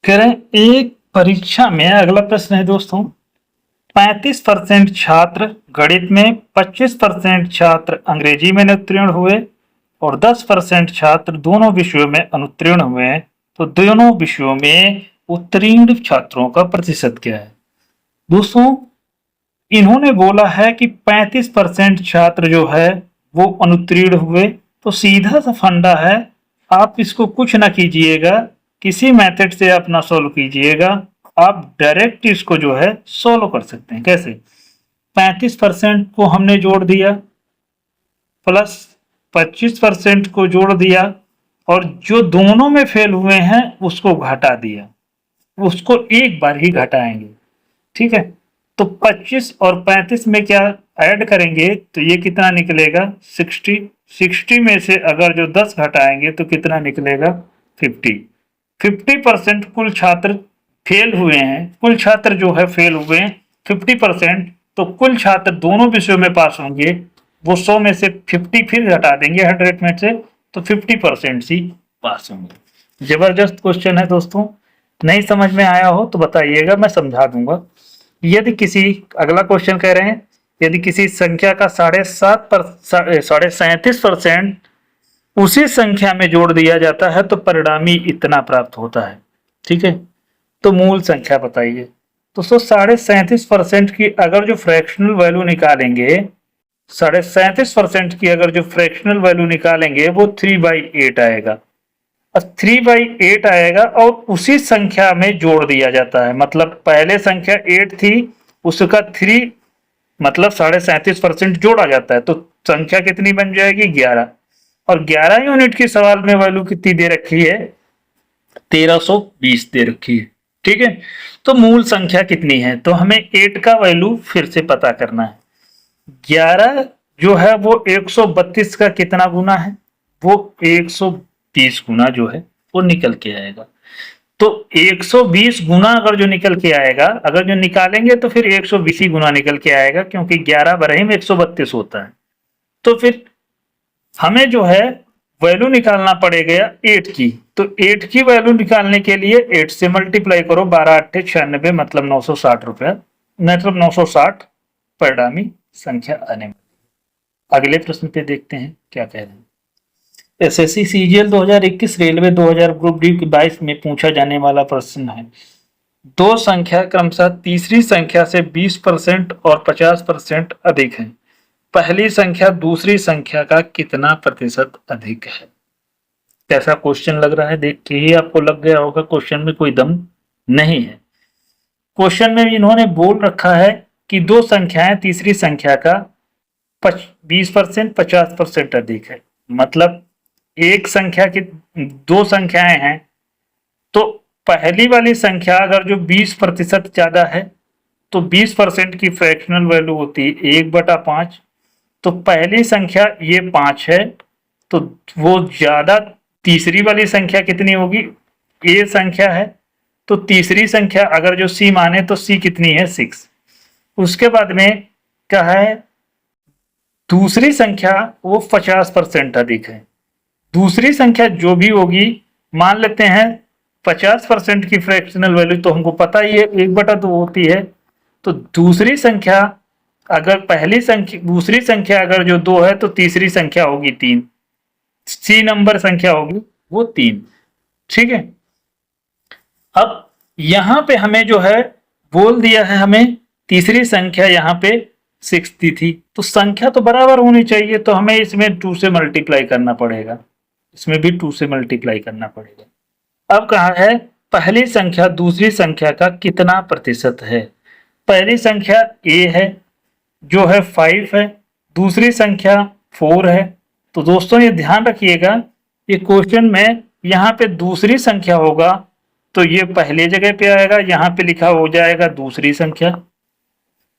कह रहे हैं एक परीक्षा में अगला प्रश्न है दोस्तों, 35% छात्र गणित में, 25% छात्र अंग्रेजी में अनुत्तीर्ण हुए और 10% छात्र दोनों विषयों में अनुत्तीर्ण हुए हैं। तो दोनों विषयों में उत्तीर्ण छात्रों का प्रतिशत क्या है? दोस्तों इन्होंने बोला है कि 35% छात्र जो है वो अनुत्तीर्ण हुए, तो सीधा सा फंडा है, आप इसको कुछ ना कीजिएगा, किसी मेथड से अपना सोल्व कीजिएगा, आप डायरेक्ट इसको जो है सोल्व कर सकते हैं। कैसे? 35% को हमने जोड़ दिया प्लस 25% को जोड़ दिया और जो दोनों में फेल हुए हैं उसको घटा दिया, उसको एक बार ही घटाएंगे। ठीक है, तो 25 और 35 में क्या ऐड करेंगे तो ये कितना निकलेगा 60। 60 में से अगर जो 10 घटाएंगे तो कितना निकलेगा 50। 50% कुल छात्र फेल हुए हैं, कुल छात्र जो है फेल हुए हैं 50%, तो कुल छात्र दोनों विषयों में पास होंगे, वो 100 में से 50 फिर घटा देंगे 100 में से, तो 50% ही पास होंगे। जबरदस्त क्वेश्चन है दोस्तों, नहीं समझ में आया हो तो बताइएगा, मैं समझा दूंगा। यदि किसी, अगला क्वेश्चन कह रहे हैं, यदि किसी संख्या का 37% उसी संख्या में जोड़ दिया जाता है तो परिणामी इतना प्राप्त होता है। ठीक है, तो मूल संख्या बताइए। तो 37.5% की अगर जो फ्रैक्शनल वैल्यू निकालेंगे, 37.5% की अगर जो फ्रैक्शनल वैल्यू निकालेंगे वो 3/8 आएगा। 3/8 आएगा और उसी संख्या में जोड़ दिया जाता है, मतलब पहले संख्या 8 थी, उसका 3 मतलब 37.5% जोड़ा जाता है, तो संख्या कितनी बन जाएगी 11, और 11 यूनिट की सवाल में वैल्यू कितनी दे रखी है 1320 दे रखी है। ठीक है, तो मूल संख्या कितनी है, तो हमें 8 का वैल्यू फिर से पता करना है। 11 जो है वो 132 का कितना गुना है, वो 120 गुना जो है वो निकल के आएगा। तो 120 गुना अगर जो निकल के आएगा, अगर जो निकालेंगे तो फिर 120 ही गुना निकल के आएगा, क्योंकि 11 बराबर में 132 होता है। तो फिर हमें जो है वैल्यू निकालना पड़ेगा 8 की, तो 8 की वैल्यू निकालने के लिए 8 से मल्टीप्लाई करो, 12 8 96, मतलब 960 रुपया, मतलब 960 परिणामी संख्या आने में। अगले प्रश्न पे देखते हैं क्या कह रहे हैं। SSC CGL 2021 railway 2000 group D 22 में पूछा जाने वाला प्रश्न है। दो संख्या क्रमशः तीसरी संख्या से 20% और 50% अधिक है, पहली संख्या दूसरी संख्या का कितना प्रतिशत अधिक है? कैसा क्वेश्चन लग रहा है? देख के ही आपको लग गया होगा क्वेश्चन में कोई दम नहीं है। क्वेश्चन में इन्होंने बोल रखा है कि दो संख्याएं तीसरी संख्या का 20% 50% अधिक है, मतलब एक संख्या की दो संख्याएं हैं, तो पहली वाली संख्या अगर जो 20% ज्यादा है तो 20% की फ्रैक्शनल वैल्यू होती है 1/5, तो पहली संख्या ये 5 है, तो वो ज्यादा तीसरी वाली संख्या कितनी होगी, ए संख्या है, तो तीसरी संख्या अगर जो सी माने तो सी कितनी है 6। उसके बाद में क्या है, दूसरी संख्या वो 50% अधिक है। दूसरी संख्या जो भी होगी, मान लेते हैं 50% की फ्रैक्शनल वैल्यू तो हमको पता ही है 1/2 होती है, तो दूसरी संख्या अगर पहली संख्या दूसरी संख्या अगर जो 2 है तो तीसरी संख्या होगी 3, सी नंबर संख्या होगी वो 3। ठीक है, अब यहां पे हमें जो है बोल दिया है, हमें तीसरी संख्या यहाँ पे 6 दी थी, तो संख्या तो बराबर होनी चाहिए, तो हमें इसमें 2 से मल्टीप्लाई करना पड़ेगा, इसमें भी 2 से मल्टीप्लाई करना पड़ेगा। अब कहा है पहली संख्या दूसरी संख्या का कितना प्रतिशत है। पहली संख्या a है जो है 5 है, दूसरी संख्या 4 है। तो दोस्तों ये ध्यान रखिएगा, ये क्वेश्चन में यहाँ पे दूसरी संख्या होगा तो ये पहले जगह पे आएगा, यहाँ पे लिखा हो जाएगा दूसरी संख्या,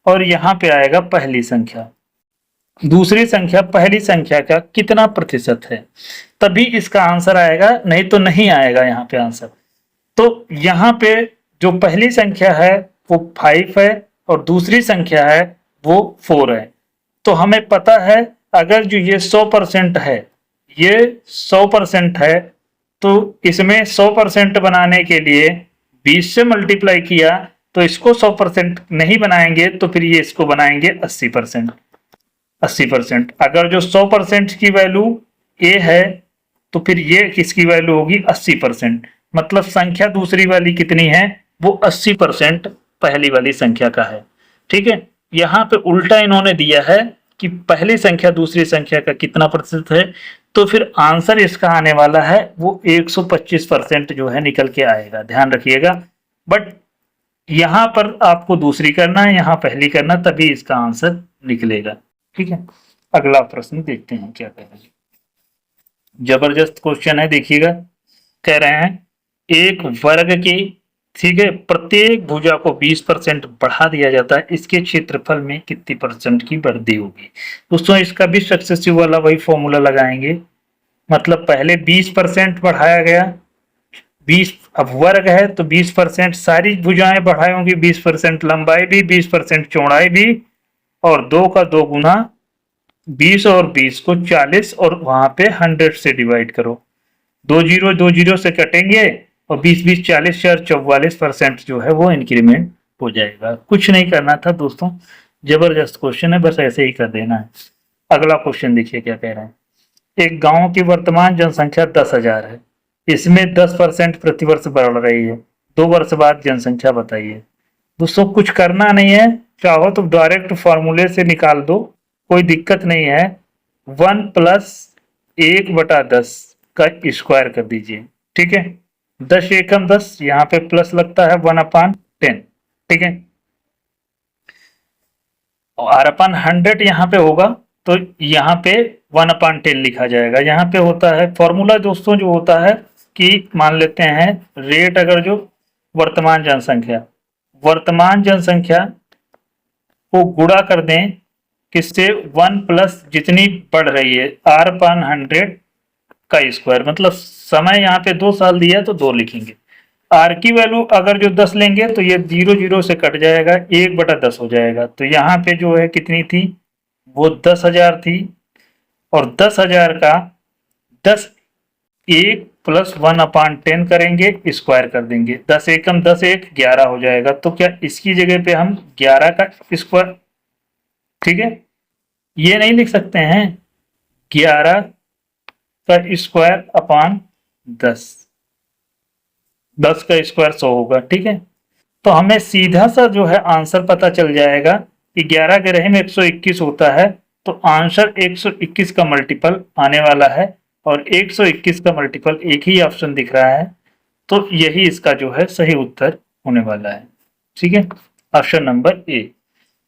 और यहाँ पे आएगा पहली संख्या। दूसरी संख्या पहली संख्या का कितना प्रतिशत है, तभी इसका आंसर आएगा, नहीं तो नहीं आएगा यहाँ पे आंसर। तो यहाँ पे जो पहली संख्या है वो 5 है और दूसरी संख्या है वो 4 है। तो हमें पता है अगर जो ये 100% है, ये 100% है, तो इसमें 100% बनाने के लिए 20 से मल्टीप्लाई किया तो इसको 100% नहीं बनाएंगे तो फिर ये इसको बनाएंगे 80%। 80%। अगर जो 100% की वैल्यू ए है तो फिर ये किसकी वैल्यू होगी 80%। मतलब संख्या दूसरी वाली कितनी है, वो 80% पहली वाली संख्या का है। ठीक है, यहाँ पे उल्टा इन्होंने दिया है कि पहली संख्या दूसरी संख्या का कितना प्रतिशत है, तो फिर आंसर इसका आने वाला है वो 125% जो है निकल के आएगा, ध्यान रखिएगा। बट यहां पर आपको दूसरी करना है, यहां पहली करना, तभी इसका आंसर निकलेगा। ठीक है, अगला प्रश्न देखते हैं क्या कह रहे हैं। जबरदस्त क्वेश्चन है, देखिएगा। कह रहे हैं एक वर्ग की, ठीक है, प्रत्येक भुजा को 20% बढ़ा दिया जाता है, इसके क्षेत्रफल में कितनी परसेंट की वृद्धि होगी। दोस्तों इसका भी सक्सेसिव वाला वही फॉर्मूला लगाएंगे। मतलब पहले 20% बढ़ाया गया, 20 अब वर्ग है तो 20% सारी भुजाएं बढ़ाई होंगी, 20% लंबाई भी, 20% चौड़ाई भी, और 2 का 2 गुना 20 और 20 को 40 और वहां पे 100 से डिवाइड करो। 2 जीरो से कटेंगे और 20 40 44% जो है वो इंक्रीमेंट हो जाएगा। कुछ नहीं करना था दोस्तों, जबरदस्त क्वेश्चन है, बस ऐसे ही कर देना है। अगला क्वेश्चन देखिए क्या कह रहे हैं। एक गांव की वर्तमान जनसंख्या 10,000 है, इसमें 10% प्रतिवर्ष बढ़ रही है, 2 वर्ष बाद जनसंख्या बताइए। दोस्तों कुछ करना नहीं है, चाहो तो डायरेक्ट फॉर्मूले से निकाल दो, कोई दिक्कत नहीं है। 1 + 1/10 का स्क्वायर कर दीजिए। ठीक है, 10 एकम 10, यहाँ पे प्लस लगता है 1/10। ठीक है, और R/100 यहाँ पे होगा तो यहाँ पे 1/10 लिखा जाएगा। यहाँ पे होता है फॉर्मूला दोस्तों, जो होता है कि मान लेते हैं रेट, अगर जो वर्तमान जनसंख्या को गुणा कर दें किससे, 1 प्लस जितनी बढ़ रही है R/100 का स्क्वायर। मतलब समय यहाँ पे 2 साल दिया है तो 2 लिखेंगे। आर की वैल्यू अगर जो 10 लेंगे तो ये 0 से कट जाएगा, 1/10 हो जाएगा। तो यहाँ पे जो है कितनी थी, वो 10,000 थी, और 10,000 का 10 1 + 1/10 करेंगे, स्क्वायर कर देंगे। 10 एकम 10 1 11 हो जाएगा। तो क्या इसकी जगह पे हम 11 का स्क्वायर, ठीक है, ये नहीं लिख सकते हैं 11 का स्क्वायर अपान 10, 10 का स्क्वायर 100 होगा। ठीक है, तो हमें सीधा सा जो है आंसर पता चल जाएगा कि 11 के रहे में 121 होता है, तो आंसर 121 का मल्टीपल आने वाला है, और 121 का मल्टीपल एक ही ऑप्शन दिख रहा है, तो यही इसका जो है सही उत्तर होने वाला है। ठीक है, ऑप्शन नंबर ए।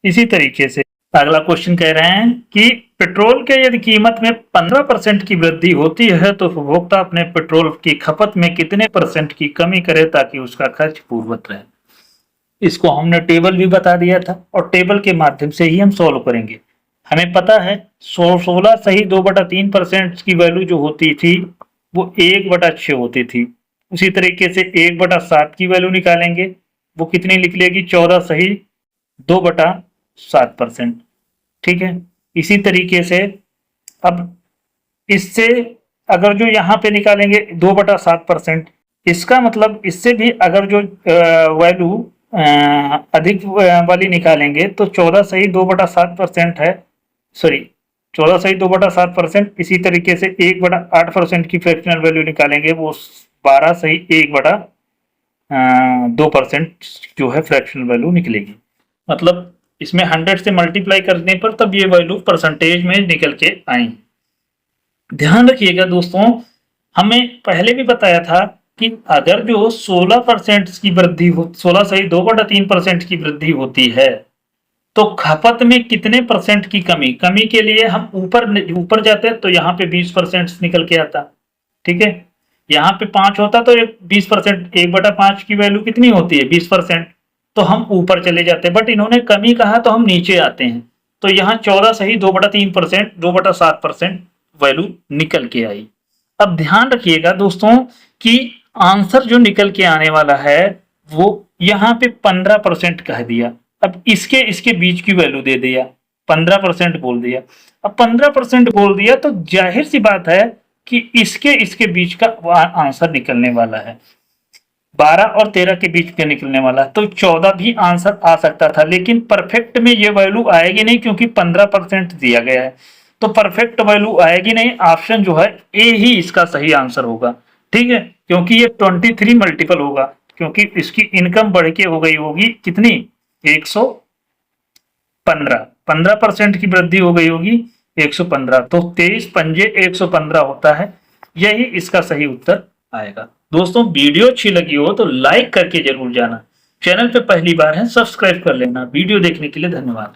इसी तरीके से अगला क्वेश्चन कह रहे हैं कि पेट्रोल के यदि कीमत में 15% की वृद्धि होती है तो उपभोक्ता अपने पेट्रोल की खपत में कितने % की कमी करे ताकि उसका खर्च पूर्ववत रहे। इसको हमने टेबल भी बता दिया था, और टेबल के माध्यम से ही हम सॉल्व करेंगे। हमें पता है 16 सही 2/3% की वैल्यू जो होती थी वो 1/6 होती थी। उसी तरीके से 1/7 की वैल्यू निकालेंगे, वो कितनी निकलेगी, 14 सही 2/7%। ठीक है, इसी तरीके से अब इससे अगर जो यहाँ पे निकालेंगे 2/7%, इसका मतलब इससे भी अगर जो वैल्यू अधिक वाली निकालेंगे तो 14 सही 2/7% है, सॉरी 14 सही 2/7%। इसी तरीके से 1/8% की फ्रैक्शनल वैल्यू निकालेंगे, वो 12 सही 1/2% जो है फ्रैक्शनल वैल्यू निकलेगी। मतलब इसमें 100 से मल्टीप्लाई करने पर तब ये वैल्यू परसेंटेज में निकल के आई। ध्यान रखिएगा दोस्तों, हमें पहले भी बताया था कि अगर जो 16% की वृद्धि हो, 16 सही 2/3% की वृद्धि होती है, तो खपत में कितने % की कमी, कमी के लिए हम ऊपर जाते तो यहाँ पे 20% निकल के आता। ठीक है, यहाँ पे 5 होता तो 20%, 1/5 की वैल्यू कितनी होती है 20%, तो हम ऊपर चले जाते, बट इन्होंने कमी कहा तो हम नीचे आते हैं। तो यहाँ 14 सही 2/3%, 2/7% वैल्यू निकल के आई। अब ध्यान रखिएगा दोस्तों कि आंसर जो निकल के आने वाला है वो यहाँ पे 15% कह दिया। अब इसके बीच की वैल्यू दे दिया, 15% बोल दिया। अब 15% बोल दिया तो जाहिर सी बात है कि इसके बीच का आंसर निकलने वाला है। 12 और 13 के बीच में निकलने वाला, तो 14 भी आंसर आ सकता था, लेकिन परफेक्ट में ये वैल्यू आएगी नहीं क्योंकि 15% दिया गया है, तो परफेक्ट वैल्यू आएगी नहीं। ऑप्शन जो है ए ही इसका सही आंसर होगा, ठीक है, क्योंकि ये 23 मल्टीपल होगा, क्योंकि इसकी इनकम बढ़ के हो गई होगी कितनी, 115, 15% की वृद्धि हो गई होगी 115, तो 23 पंजे 115 होता है, यही इसका सही उत्तर आएगा। दोस्तों वीडियो अच्छी लगी हो तो लाइक करके जरूर जाना, चैनल पे पहली बार है सब्सक्राइब कर लेना। वीडियो देखने के लिए धन्यवाद।